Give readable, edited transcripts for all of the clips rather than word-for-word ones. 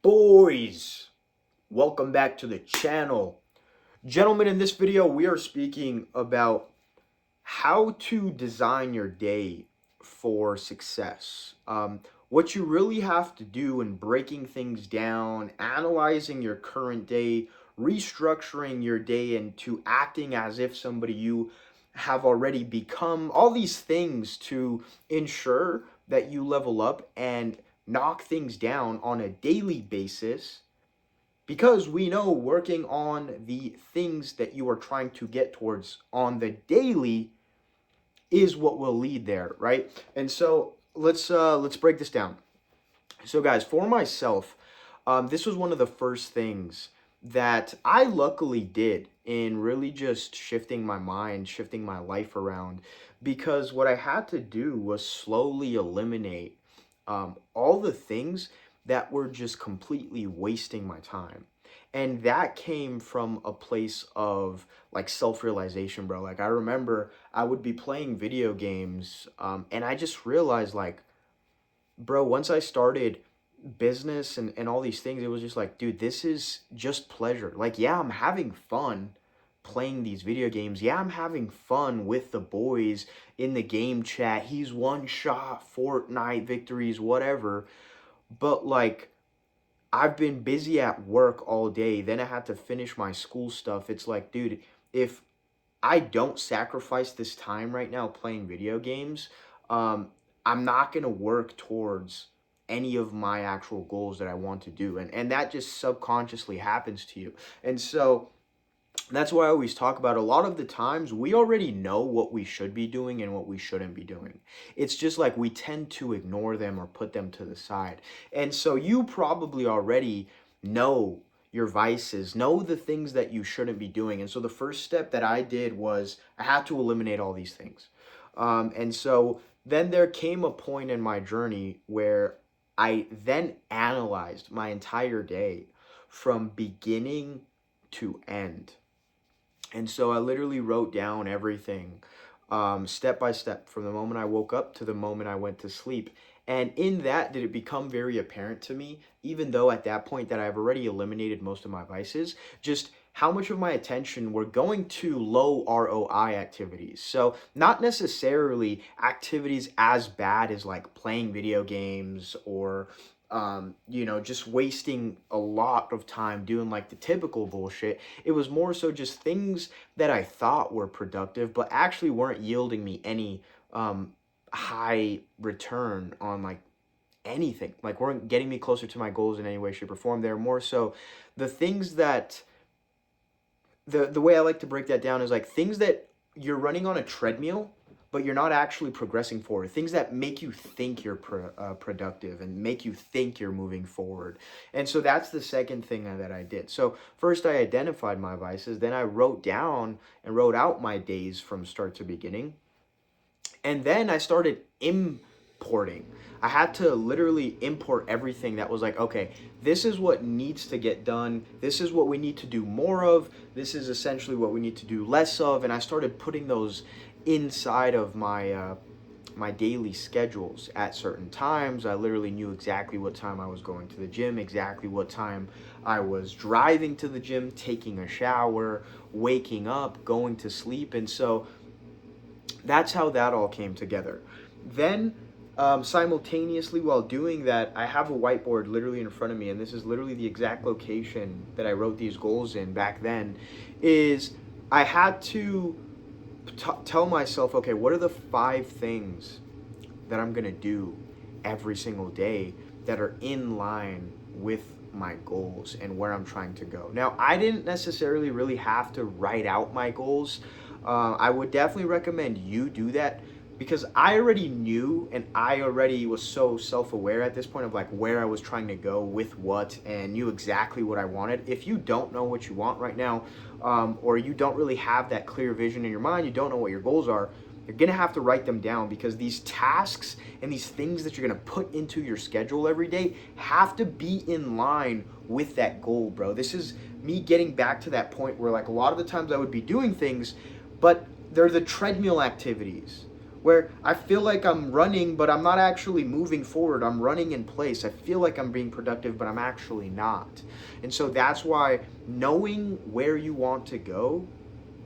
Boys, welcome back to the channel. Gentlemen, in this video we are speaking about how to design your day for success. What you really have to do in breaking things down, analyzing your current day, restructuring your day into acting as if somebody you have already become, all these things to ensure that you level up and knock things down on a daily basis, because we know working on the things that you are trying to get towards on the daily is what will lead there, right? And so let's break this down. So guys, for myself, this was one of the first things that I luckily did in really just shifting my mind, shifting my life around, because what I had to do was slowly eliminate all the things that were just completely wasting my time. And that came from a place of like self-realization, bro. Like I remember I would be playing video games, and I just realized like, bro, once I started business and all these things, it was just like, dude, this is just pleasure. Like, yeah, I'm having fun playing these video games. Yeah, I'm having fun with the boys in the game chat. He's one shot, Fortnite victories, whatever. But like, I've been busy at work all day. Then I had to finish my school stuff. It's like, dude, if I don't sacrifice this time right now playing video games, um, I'm not gonna work towards any of my actual goals that I want to do. And that just subconsciously happens to you. And so that's why I always talk about a lot of the times we already know what we should be doing and what we shouldn't be doing. It's just like we tend to ignore them or put them to the side. And so you probably already know your vices, know the things that you shouldn't be doing. And so the first step that I did was I had to eliminate all these things. And so then there came a point in my journey where I then analyzed my entire day from beginning to end. And so I literally wrote down everything, step by step, from the moment I woke up to the moment I went to sleep. And in that, did it become very apparent to me, even though at that point that I've already eliminated most of my vices, just how much of my attention were going to low ROI activities. So not necessarily activities as bad as like playing video games or just wasting a lot of time doing like the typical bullshit. It was more so just things that I thought were productive, but actually weren't yielding me any high return on like anything. Like weren't getting me closer to my goals in any way, shape, or form. They're more so the things that the way I like to break that down is like things that you're running on a treadmill, but you're not actually progressing forward. Things that make you think you're productive and make you think you're moving forward. And so that's the second thing that I did. So first I identified my vices, then I wrote down and wrote out my days from start to beginning. And then I started importing. I had to literally import everything that was like, okay, this is what needs to get done. This is what we need to do more of. This is essentially what we need to do less of. And I started putting those inside of my daily schedules at certain times. I literally knew exactly what time I was going to the gym, exactly what time I was driving to the gym, taking a shower, waking up, going to sleep. And so that's how that all came together. Then simultaneously while doing that, I have a whiteboard literally in front of me, and this is literally the exact location that I wrote these goals in back then, is I had to tell myself, okay, what are the 5 things that I'm gonna do every single day that are in line with my goals and where I'm trying to go. Now, I didn't necessarily really have to write out my goals. I would definitely recommend you do that, because I already knew and I already was so self-aware at this point of like where I was trying to go with what, and knew exactly what I wanted. If you don't know what you want right now, or you don't really have that clear vision in your mind, you don't know what your goals are, you're gonna have to write them down, because these tasks and these things that you're gonna put into your schedule every day have to be in line with that goal, bro. This is me getting back to that point where like a lot of the times I would be doing things, but they're the treadmill activities where I feel like I'm running, but I'm not actually moving forward. I'm running in place. I feel like I'm being productive, but I'm actually not. And so that's why knowing where you want to go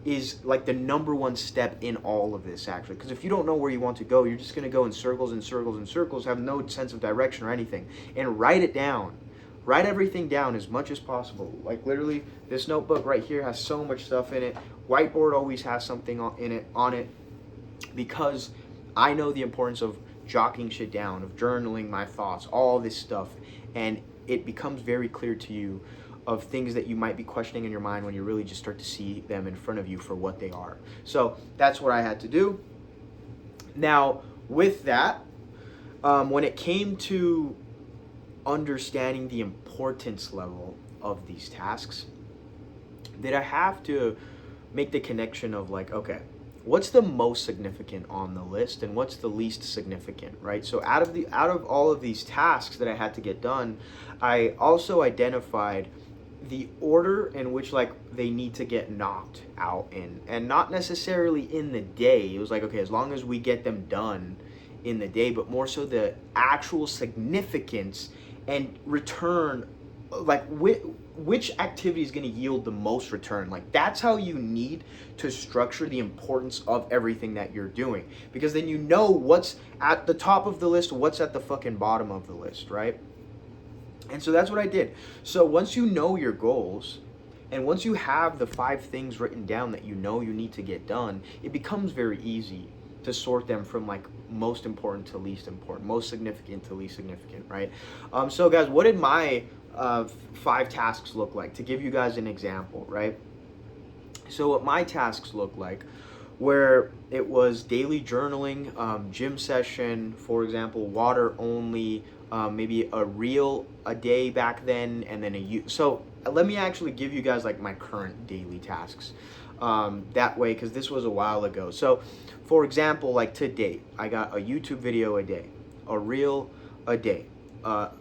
is like the number one step in all of this, actually. Because if you don't know where you want to go, you're just going to go in circles and circles and circles, have no sense of direction or anything. And write it down. Write everything down as much as possible. Like literally, this notebook right here has so much stuff in it. Whiteboard always has something on it, because I know the importance of jotting shit down, of journaling my thoughts, all this stuff, and it becomes very clear to you of things that you might be questioning in your mind when you really just start to see them in front of you for what they are. So that's what I had to do. Now, with that, when it came to understanding the importance level of these tasks, did I have to make the connection of like, okay, what's the most significant on the list and what's the least significant, right? So out of all of these tasks that I had to get done, I also identified the order in which like they need to get knocked out in, and not necessarily in the day. It was like, okay, as long as we get them done in the day, but more so the actual significance and return, like which activity is going to yield the most return. Like that's how you need to structure the importance of everything that you're doing, because then you know what's at the top of the list, what's at the fucking bottom of the list, right? And so that's what I did. So once you know your goals, and once you have the 5 things written down that you know you need to get done, it becomes very easy to sort them from like most important to least important, most significant to least significant, right? So guys, what did my 5 tasks look like? To give you guys an example, right? So what my tasks look like, where it was daily journaling, gym session, for example, water only, maybe a reel a day back then, and then so let me actually give you guys like my current daily tasks, that way, because this was a while ago. So for example, like today I got a YouTube video a day, a reel a day,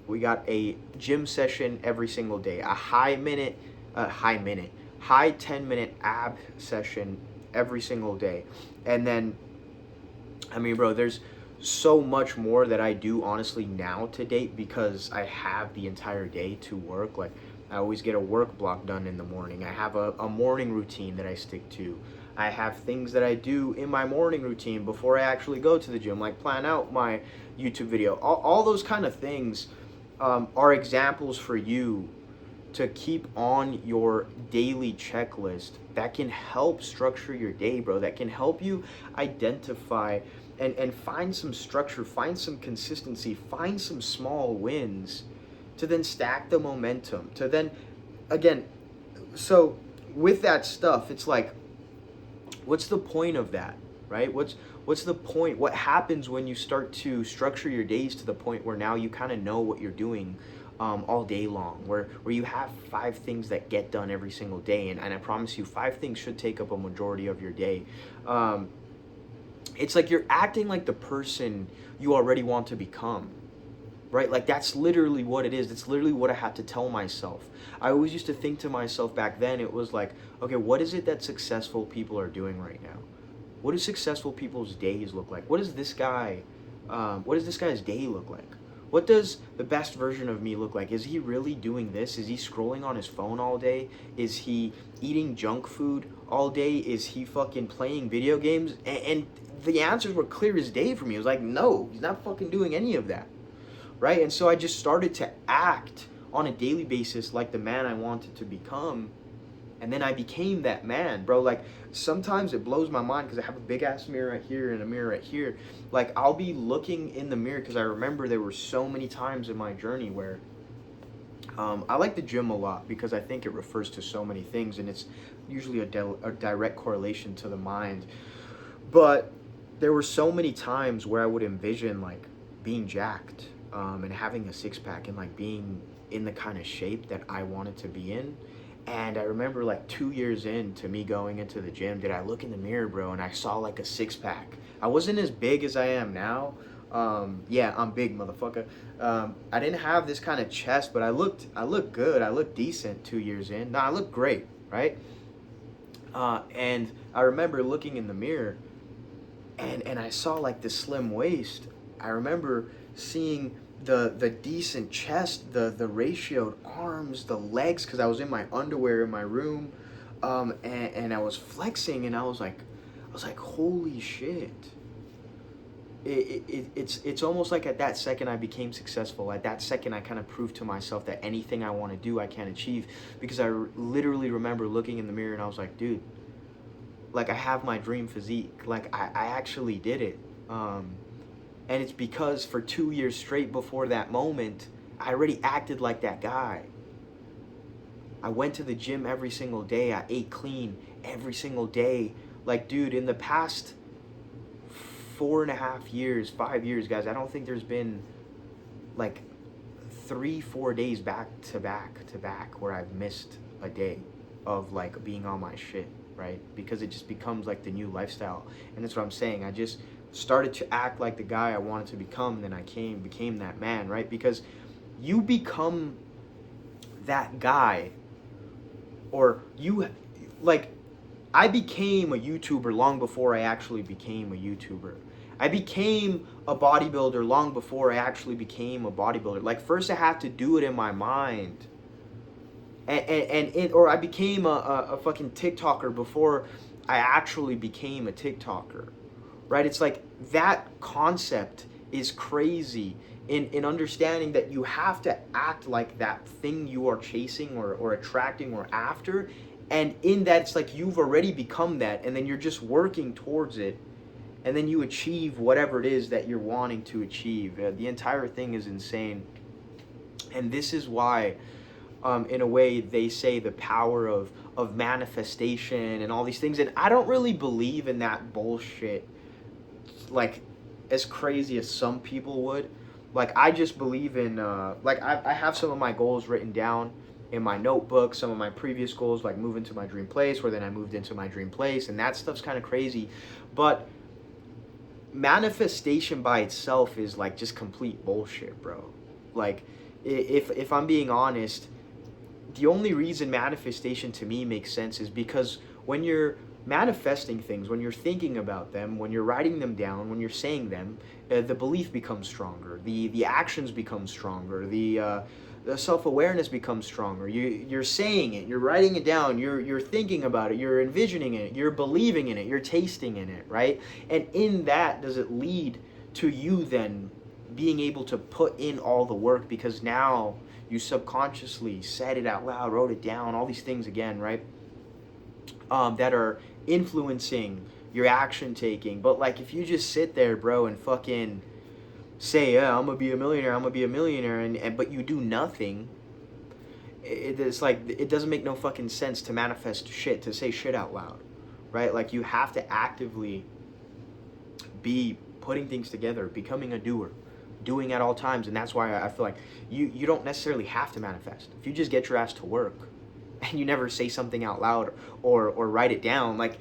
we got a gym session every single day, a high 10-minute ab session every single day. And then, I mean, bro, there's so much more that I do honestly now to date, because I have the entire day to work. Like I always get a work block done in the morning. I have a morning routine that I stick to. I have things that I do in my morning routine before I actually go to the gym, like plan out my YouTube video. All those kind of things are examples for you to keep on your daily checklist that can help structure your day, bro. That can help you identify and find some structure, find some consistency, find some small wins to then stack the momentum, to then, again, so with that stuff, it's like, what's the point of that, right? What's the point? What happens when you start to structure your days to the point where now you kind of know what you're doing all day long, where you have 5 things that get done every single day, and I promise you 5 things should take up a majority of your day. It's like you're acting like the person you already want to become, right? Like that's literally what it is. It's literally what I had to tell myself. I always used to think to myself back then, it was like, okay, what is it that successful people are doing right now? What do successful people's days look like? What does this guy's day look like? What does the best version of me look like? Is he really doing this? Is he scrolling on his phone all day? Is he eating junk food all day? Is he fucking playing video games? And the answers were clear as day for me. It was like, no, he's not fucking doing any of that, right? And so I just started to act on a daily basis like the man I wanted to become. And then I became that man, bro. Like sometimes it blows my mind because I have a big ass mirror right here and a mirror right here. Like I'll be looking in the mirror because I remember there were so many times in my journey where I like the gym a lot because I think it refers to so many things, and it's usually a direct correlation to the mind. But there were so many times where I would envision like being jacked, and having a 6-pack and like being in the kind of shape that I wanted to be in. And I remember like 2 years into me going into the gym, did I look in the mirror, bro, and I saw like a 6-pack. I wasn't as big as I am now. Yeah, I'm big, motherfucker. I didn't have this kind of chest, but I looked good. I looked decent 2 years in. No, I looked great, right? And I remember looking in the mirror and I saw like the slim waist. I remember seeing the decent chest, the ratioed arms, the legs, because I was in my underwear in my room, and I was flexing, and I was like, holy shit. It's almost like at that second I became successful. At that second I kind of proved to myself that anything I want to do I can achieve, because I literally remember looking in the mirror and I was like, dude, like I have my dream physique. Like I actually did it. And it's because for 2 years straight before that moment, I already acted like that guy. I went to the gym every single day. I ate clean every single day. Like, dude, in the past 4.5 years, 5 years, guys, I don't think there's been like 3, 4 days back to back where I've missed a day of like being on my shit, right? Because it just becomes like the new lifestyle. And that's what I'm saying. I just started to act like the guy I wanted to become, and then I became that man, right? Because you become that guy, or you, like, I became a YouTuber long before I actually became a YouTuber. I became a bodybuilder long before I actually became a bodybuilder. Like, first I had to do it in my mind. Or I became a fucking TikToker before I actually became a TikToker. Right? It's like that concept is crazy in understanding that you have to act like that thing you are chasing or attracting or after. And in that, it's like you've already become that, and then you're just working towards it, and then you achieve whatever it is that you're wanting to achieve. The entire thing is insane. And this is why, in a way, they say the power of manifestation and all these things. And I don't really believe in that bullshit, like, as crazy as some people would. Like, I just believe in, like, I have some of my goals written down in my notebook, some of my previous goals, like move into my dream place, where then I moved into my dream place, and that stuff's kind of crazy. But manifestation by itself is like just complete bullshit, bro. Like, if I'm being honest, the only reason manifestation to me makes sense is because when you're manifesting things, when you're thinking about them, when you're writing them down, when you're saying them, the belief becomes stronger, the actions become stronger, the self-awareness becomes stronger. You're saying it, you're writing it down, you're thinking about it, you're envisioning it, you're believing in it, you're tasting in it, right? And in that, does it lead to you then being able to put in all the work, because now you subconsciously said it out loud, wrote it down, all these things again, right? That are influencing your action taking. But like, if you just sit there, bro, and fucking say, yeah, I'm gonna be a millionaire, and but you do nothing, it's like, it doesn't make no fucking sense to manifest shit, to say shit out loud, right? Like, you have to actively be putting things together, becoming a doer, doing at all times. And that's why I feel like you don't necessarily have to manifest. If you just get your ass to work and you never say something out loud or write it down, like,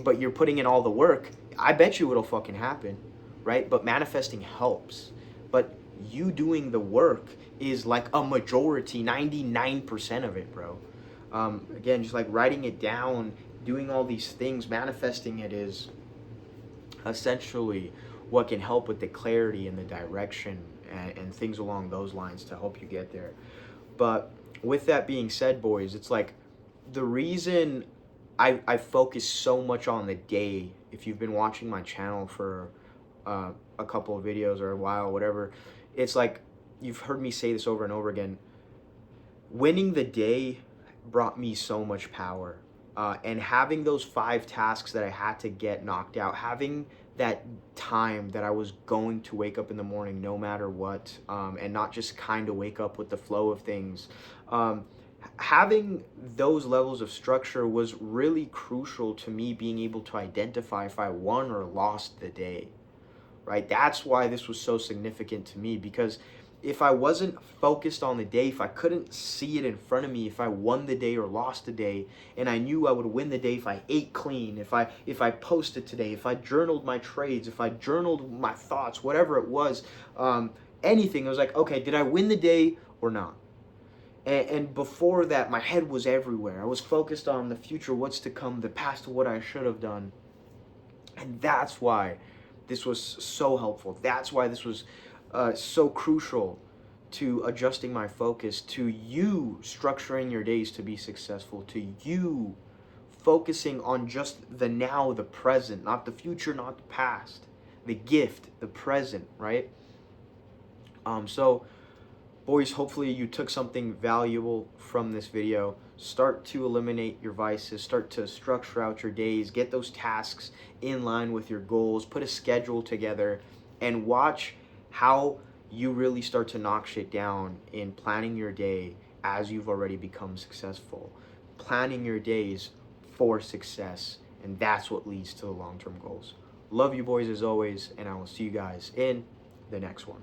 but you're putting in all the work, I bet you it'll fucking happen, right? But manifesting helps. But you doing the work is like a majority, 99% of it, bro. Again, just like writing it down, doing all these things, manifesting it is essentially what can help with the clarity and the direction and things along those lines to help you get there. But with that being said, boys, it's like the reason I focus so much on the day, if you've been watching my channel for a couple of videos or a while, whatever, it's like, you've heard me say this over and over again, winning the day brought me so much power. And having those 5 tasks that I had to get knocked out, having that time that I was going to wake up in the morning no matter what, and not just kind of wake up with the flow of things, having those levels of structure was really crucial to me being able to identify if I won or lost the day, right? That's why this was so significant to me, because if I wasn't focused on the day, if I couldn't see it in front of me, if I won the day or lost the day, and I knew I would win the day if I ate clean, if I posted today, if I journaled my trades, if I journaled my thoughts, whatever it was, anything, I was like, okay, did I win the day or not? And before that, my head was everywhere. I was focused on the future, what's to come, the past, what I should have done. And that's why this was so helpful. That's why this was so crucial to adjusting my focus, to you structuring your days to be successful, to you focusing on just the now, the present, not the future, not the past, the gift, the present, right? So boys, hopefully you took something valuable from this video. Start to eliminate your vices, start to structure out your days, get those tasks in line with your goals, put a schedule together, and watch how you really start to knock shit down in planning your day as you've already become successful. Planning your days for success, and that's what leads to the long-term goals. Love you boys as always, and I will see you guys in the next one.